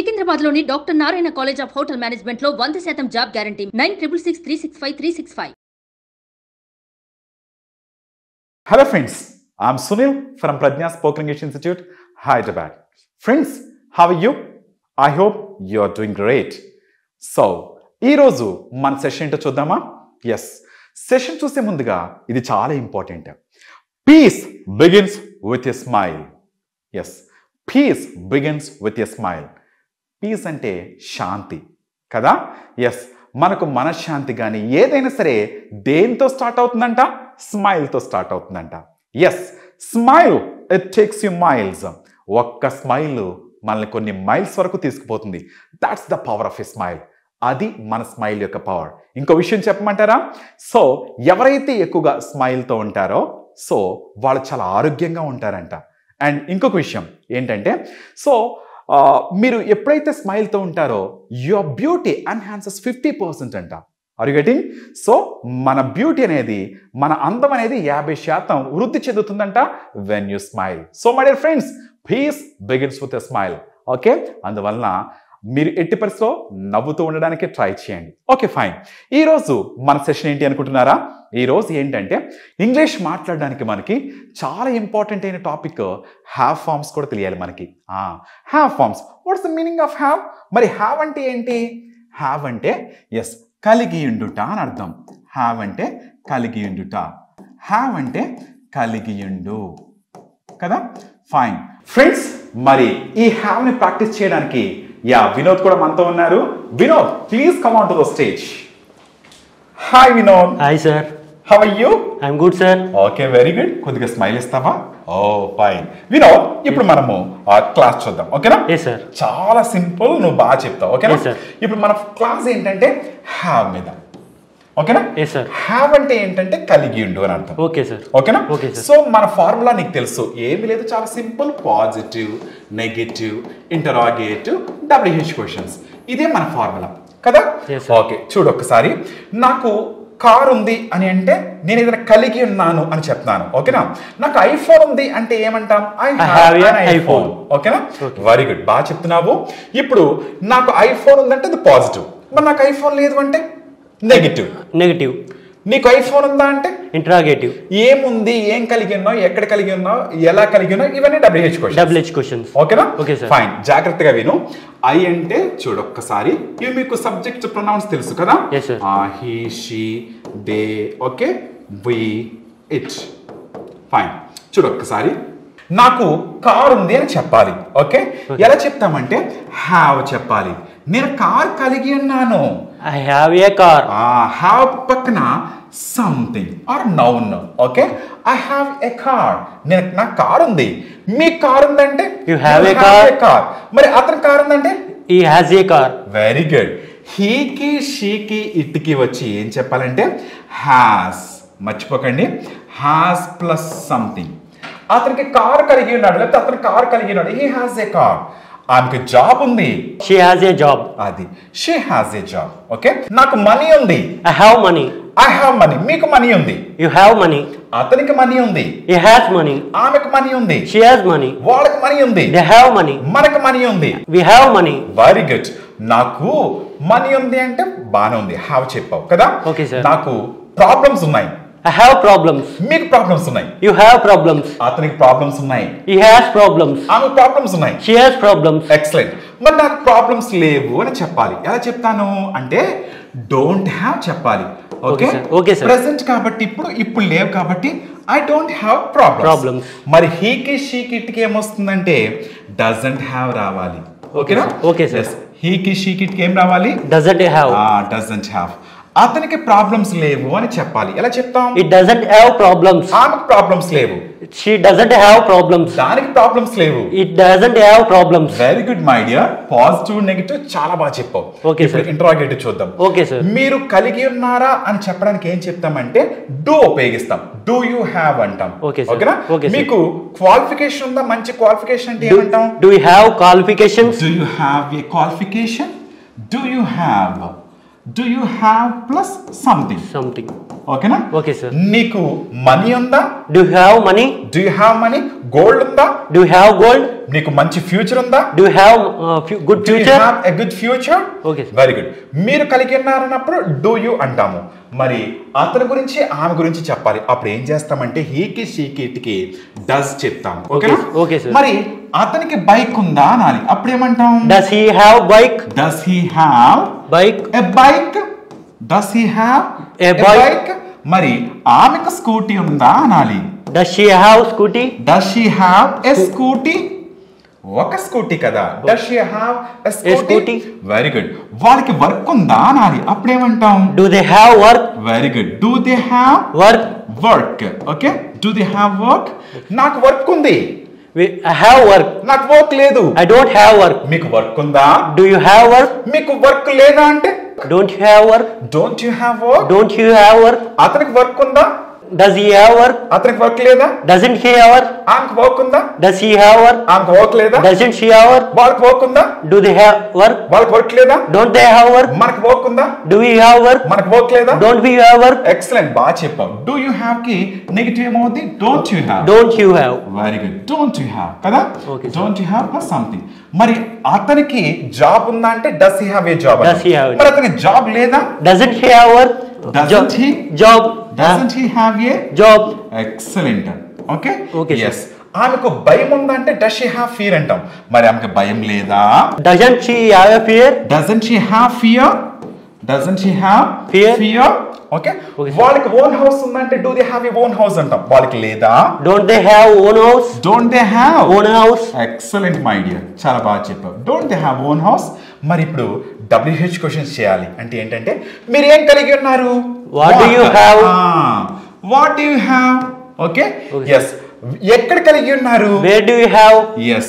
సికింద్రాబాద్లోని doctor Narayana college of hotel management లో 100% job guarantee 9663653653. Hello friends, I'm Sunil from Prajna Spoken English Institute, Hyderabad. Friends, how are you? I hope you are doing great. So, ఈ రోజు మన session ఏంటో చూద్దామా? Yes, session చూసే ముందుగా ఇది చాలా important. Peace begins with a smile. Yes, peace begins with a smile. Peace అంటే శాంతి కదా? ఎస్, మనకు మనశ్శాంతి కానీ ఏదైనా సరే దేంతో స్టార్ట్ అవుతుందంట? స్మైల్తో స్టార్ట్ అవుతుందంట. Yes, smile it takes you miles. ఒక్క స్మైల్ మనల్ని కొన్ని మైల్స్ వరకు తీసుకుపోతుంది. That's the power of a smile. అది మన స్మైల్ యొక్క పవర్. ఇంకో విషయం చెప్పమంటారా? సో ఎవరైతే ఎక్కువగా స్మైల్తో ఉంటారో సో వాళ్ళు చాలా ఆరోగ్యంగా ఉంటారంట. అండ్ ఇంకొక విషయం ఏంటంటే, సో మీరు ఎప్పుడైతే స్మైల్తో ఉంటారో యువర్ బ్యూటీ ఎన్హాన్సెస్ 50% అంట. Are you getting? సో మన బ్యూటీ అనేది, మన అందం అనేది 50% వృద్ధి చెందుతుందంట when you smile. So my dear friends, peace begins with a smile. Okay, అందువలన మీరు ఎట్టి పరిస్థితిలో నవ్వుతూ ఉండడానికి ట్రై చేయండి. Okay fine. ఈరోజు మన సెషన్ ఏంటి అనుకుంటున్నారా? ఈరోజు ఏంటంటే ఇంగ్లీష్ మాట్లాడడానికి మనకి చాలా ఇంపార్టెంట్ అయిన టాపిక్ హ్యావ్ ఫార్మ్స్ కూడా తెలియాలి మనకి. Have forms, what's the meaning of have? మరి హ్యావ్ అంటే ఏంటి? హ్యావ్ అంటే ఎస్, కలిగి ఉండుట అని అర్థం. హ్యావ్ అంటే కలిగి ఉండుట. హ్యావ్ అంటే కలిగి ఉండు కదా? ఫైన్ ఫ్రెండ్స్, మరి ఈ హ్యావ్ని ప్రాక్టీస్ చేయడానికి వినోద్ కూడా మనతో ఉన్నారు. Vinod, please come on to the stage. Hi Vinod. Hi sir. How are you? I'm good sir. Okay, very good. కొద్దిగా స్మైల్ ఇస్తావా? Oh fine. వినోద్, ఇప్పుడు మనము క్లాస్ చూద్దాం. ఓకేనా? Yes sir. చాలా సింపుల్, నువ్వు బాగా చెప్తావు. ఓకేనా? Yes, sir. ఇప్పుడు మన క్లాస్ ఏంటంటే హ్యావ్ మీద. ఓకేనా? Yes sir. హ్యావ్ అంటే ఏంటంటే కలిగి ఉండు అని అర్థం. Okay sir. ఓకేనా? Okay sir. సో మన ఫార్ములా నీకు తెలుసు, ఏమి లేదు, చాలా simple. Positive, negative, interrogative, WH questions. ఇదే మన ఫార్ములా కదా? Yes, sir. ఓకే, చూడు ఒక్కసారి. నాకు కార్ ఉంది అని అంటే నేను ఏదైనా కలిగి ఉన్నాను అని చెప్తాను. ఓకేనా? నాకు ఐఫోన్ ఉంది అంటే ఏమంటాం? I have an iPhone. ఓకేనా? వెరీ గుడ్, బాగా చెప్తున్నావు. ఇప్పుడు నాకు ఐఫోన్ ఉందంటే అది పాజిటివ్. మరి నాకు ఐఫోన్ లేదు అంటే నెగటివ్. నెగటివ్. నీకు ఐఫోన్ ఉందా అంటే ఇంటరాగేటివ్. ఏముంది, ఏం కలిగి ఉన్నావు, ఎక్కడ కలిగి ఉన్నావు, ఎలా కలిగి ఉన్నావు, ఇవన్నీ WH క్వశ్చన్స్. ఓకేనా? Okay sir. ఫైన్, జాగ్రత్తగా విను. ఐ అంటే చూడు ఒక్కసారి, ఇవి మీకు సబ్జెక్ట్ ప్రొనౌన్స్ తెలుసు కదా? Yes, sir. He, she, they, okay, we, it. Fine, చూడు ఒక్కసారి. నాకు కార్ ఉంది అని చెప్పాలి. ఓకే, ఎలా చెప్తామంటే హ్యావ్ చెప్పాలి. నేను కార్ కలిగి ఉన్నాను. I have a car. Have పక్కన something or noun. Okay, I have a car. నాకు కార్ ఉంది. మీ కార్ ఉందంటే You have a car. మరి అతని కార్ ఉందంటే he has a car. Very good. హీకి, షీకి, ఇట్కి వచ్చి ఏం చెప్పాలంటే హ్యాస్. మర్చిపోకండి, హ్యాస్ ప్లస్ సంథింగ్. అతనికి కార్ కలిగి ఉన్నాడు, లేకపోతే అతని కార్ కలిగి ఉన్నాడు. He has a car. ఆమెకి జాబ్ ఉంది. She has a job. అది she has a job. Okay, నాకు మనీ ఉంది. I have money. I have money. మీకు మనీ ఉంది. You have money. అతనికి మనీ ఉంది. He has money. ఆమెకు మనీ ఉంది. She has money. వాళ్ళకి మనీ ఉంది. They have money. మనకు మనీ ఉంది. We have money. Very good. నాకు మనీ ఉంది అంటే బానే ఉంది, హ్యావ్ చెప్పావు కదా? Okay sir. నాకు ప్రాబ్లమ్స్ ఉన్నాయి. I have problems. మీకు ప్రాబ్లమ్స్ ఉన్నాయి. You have problems. అతనికి ప్రాబ్లమ్స్ ఉన్నాయి. He has problems. ఆమెకు ప్రాబ్లమ్స్ ఉన్నాయి. She has problems. ఎక్సలెంట్. మరి నాకు ప్రాబ్లమ్స్ లేవు అని చెప్పాలి. ఎలా చెప్తాను అంటే డోంట్ హ్యావ్ చెప్పాలి. Okay, okay sir. ప్రెసెంట్ కాబట్టి ఇప్పుడు లేవు కాబట్టి ఐ డోంట్ హ్యావ్ ప్రాబ్లమ్స్. మరి హీకి, షీకి, ఇట్కి ఏమొస్తుందంటే డజంట్ హ్యావ్ రావాలి. ఓకేనా? Okay sir. హీకి, షీకి, ఇట్కి ఏం రావాలి? Doesn't have. Doesn't have. అతనికి ప్రాబ్లమ్స్ లేవు అని చెప్పాలి. ఎలా చెప్తాం? It doesn't have problems. ఆమెకు ప్రాబ్లమ్స్ లేవు. She doesn't have problems. దానికి ప్రాబ్లమ్స్ లేవు. It doesn't have problems. Very good my dear. Positive, negative చాలా బాగా చెప్పావు. Okay sir. ఇంటరాగేటివ్ చూద్దాం. Okay sir. మీరు కలిగి ఉన్నారా అని చెప్పడానికి ఏం చెప్తామంటే డూ ఉపయోగిస్తాం. డూ యూ హ్యావ్ అంటాం. Okay sir. ఓకేనా? Okay sir. మీకు క్వాలిఫికేషన్ ఉందా? మంచి క్వాలిఫికేషన్ అంటే ఏమంటాం? Do you have qualifications? Do you have a qualification? Do you have plus something. ఓకేనా? Okay, sir. నీకు మనీ ఉందా? Do you have money? Do you have money? Gold ఉందా? Do you have gold? నీకు మంచి future ఉందా? Do you have good Do you future? have a good future? Okay, sir. Very good. మీరు కలిగి ఉన్నారన్నప్పుడు do you అంటాము. మరి అతని గురించి ఆమె గురించి చెప్పాలి. అప్పుడు ఏం చేస్తామంటే హీకి షీకి ఇట్కి డస్ చెప్తాము. ఓకేనా? Okay, sir. మరి అతనికి బైక్ ఉందా అనాలి. అప్పుడు ఏమంటాం? Does he have bike? Does he have Bike? A bike? Does he have A bike? మరి ఆమెకు స్కూటీ ఉందా అనాలి. Does she have scooty? Does she have a scooty? ఒక స్కూటీ కదా. Does she have a scooty? scooty. Very good. వాళ్ళకి work ఉందా అనాలి. అప్పుడు ఏమంటాం? Do they have work? Very good. Do they have Work? Work? Okay. Do they have work? నాకు work ఉంది. I have work. నాకు వర్క్ లేదు. I don't have work. మీకు వర్క్ ఉందా? Do you have work? మీకు వర్క్ లేదా అంటే Don't you have work? Don't you have work? Don't you have work? అతనికి వర్క్ ఉందా? Does he have work? అతనికి వర్క్ లేదా? Doesn't he have work? ఆమెకు వర్క్ ఉందా? Does he have work? ఆమెకు వర్క్ లేదా? Doesn't she have work? వాళ్ళకి work ఉందా? Do they have work? వాళ్ళకి వర్క్ లేదా? Don't they have work? మనకు వర్క్ ఉందా? Do we have work? మనకు వర్క్ లేదా? Don't we have work? Excellent. బాగా చెప్పావు. డూ యూ హ్యావ్ కి నెగిటివ్ ఏమవుతుంది? Don't you have. Don't you have? Very good. Don't you have కదా. Okay, sir. Don't you have plus something. మరి అతనికి job ఉందా అంటే does he have A job? Does he have it? మరి అతనికి job లేదా? Doesn't he have work? Doesn't he? Job. Doesn't he have a Job. Excellent. Okay. Okay, sir. Yes. ఆమెకు భయం ఉందంటే డస్ షీ హ్యావ్ ఫియర్ అంటాం. మరి ఆమెకు భయం లేదా? Doesn't she have a fear? Doesn't she have fear? Doesn't she have Fear? Fear? Okay. Okay, sir. వాళ్ళకి own house ఉందంటే do they have a own house అంటాం. వాళ్ళకి లేదా? Don't they have own house? Don't they have Own house? Excellent my dear. చాలా బాగా చెప్పావు. Don't they have own house. మరి ఇప్పుడు WH క్వశ్చన్స్ చేయాలి. అంటే ఏంటంటే మీరు ఏం కలిగి ఉన్నారు? What do you have? What do you have? Okay. Okay. Yes. ఎక్కడ కలిగి ఉన్నారు? Where do you have? Yes.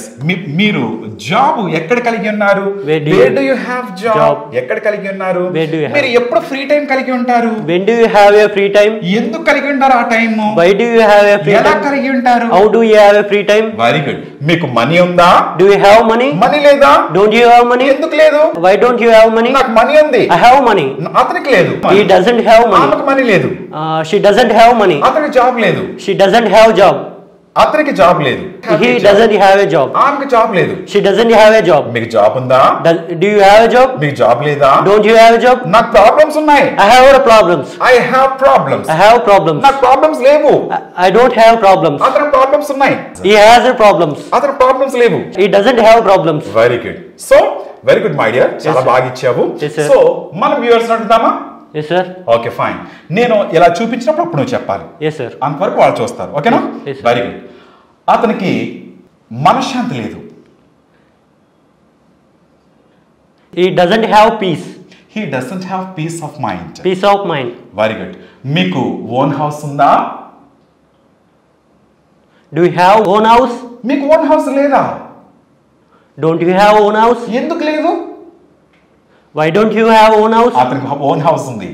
మీరు జాబ్ ఎక్కడ కలిగి ఉన్నారు? Where do do you have job? job? ఎక్కడ కలిగి ఉన్నారు? Where do you have? మీరు ఎప్పుడు ఫ్రీ టైం కలిగి ఉంటారు? When do you have a free time? ఎందుకు కలిగి ఉంటారు ఆ time? Why do you have a free ఎలా time? కలిగి ఉంటారు? How do you have a free time? Very good. మీకు మనీ ఉందా? Do you have money? Money లేదా? Don't you have money? ఎందుకు లేదు? Why don't you have money? నాకు money ఉంది. I have money. అతనికి లేదు. He doesn't have money. ఆమెకు మనీ లేదు. She doesn't have money. అతనికి జాబ్ లేదు. She doesn't have job. అతనికి జాబ్ లేదు. He doesn't have a job. ఆమెకు జాబ్ లేదు. She doesn't have a job. మీకు జాబ్ ఉందా? Do you have a job? మీకు జాబ్ లేదా? Don't you have a job? నాకు ప్రాబ్లమ్స్ ఉన్నాయి. I have problems. I have problems. I have problems. నాకు problems లేవు. I don't have problems. అతని problems ఉన్నాయి. He has a problems. అతని ప్రాబ్లమ్స్ లేవు. He doesn't have problems. Very good. So very good my dear. చాలా బాగా ఇచ్చావు. Yes, sir. సో మనం వ్యూవర్స్ అడుగుదామా? Yes, sir. Okay fine. నేను ఇలా చూపించినప్పుడు అప్పుడు నువ్వు చెప్పాలి. Yes, sir. అంతవరకు వాళ్ళు చూస్తారు. ఓకేనా? Yes, sir. Very good. అతనికి మనశ్శాంతి లేదు. He doesn't have peace. He doesn't have piece of mind. Peace of mind. Very good. మీకు ఓన్ హౌస్ ఉందా? Do you have own house? మీకు ఓన్ హౌస్ లేదా? Don't you have own house? ఎందుకు లేదు? Why don't you have own house? అతనికి own house ఉంది.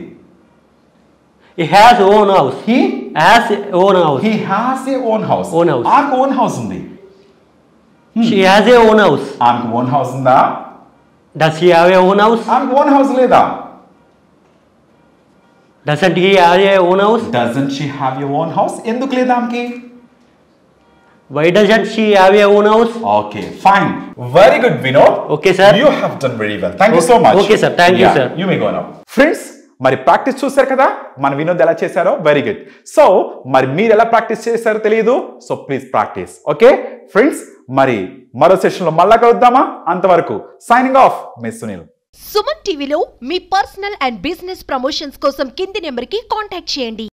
He has own house. He Has own house. He has A own house. Own house. ఆమెకు own house ఉంది. She has a own house. ఆమెకు own house ఉందా? Does he have a own house? ఆమెకు own house లేదా? Doesn't he have a own house? Doesn't she have a own house? ఎందుకు లేదా ఆమెకి? Why doesn't she have a own house? Okay fine. Very good Vinod. Okay, sir. You have done very well. Thank you so much. Okay, sir. Thank you, sir. You may go now. Friends మరి practice చూశారు కదా మన వినోద్ ఎలా చేశారో. Very good. So మరి మీరు ఎలా practice చేశారో తెలియదు. So please practice. Okay friends మరి మరో సెషన్ లో మళ్ళా కలుద్దామా? అంతవరకు సైనింగ్ ఆఫ్ మీ సునీల్. సుమన్ టీవీలో మీ పర్సనల్ అండ్ బిజినెస్ ప్రమోషన్స్ కోసం కింది నెంబర్కి కాంటాక్ట్ చేయండి.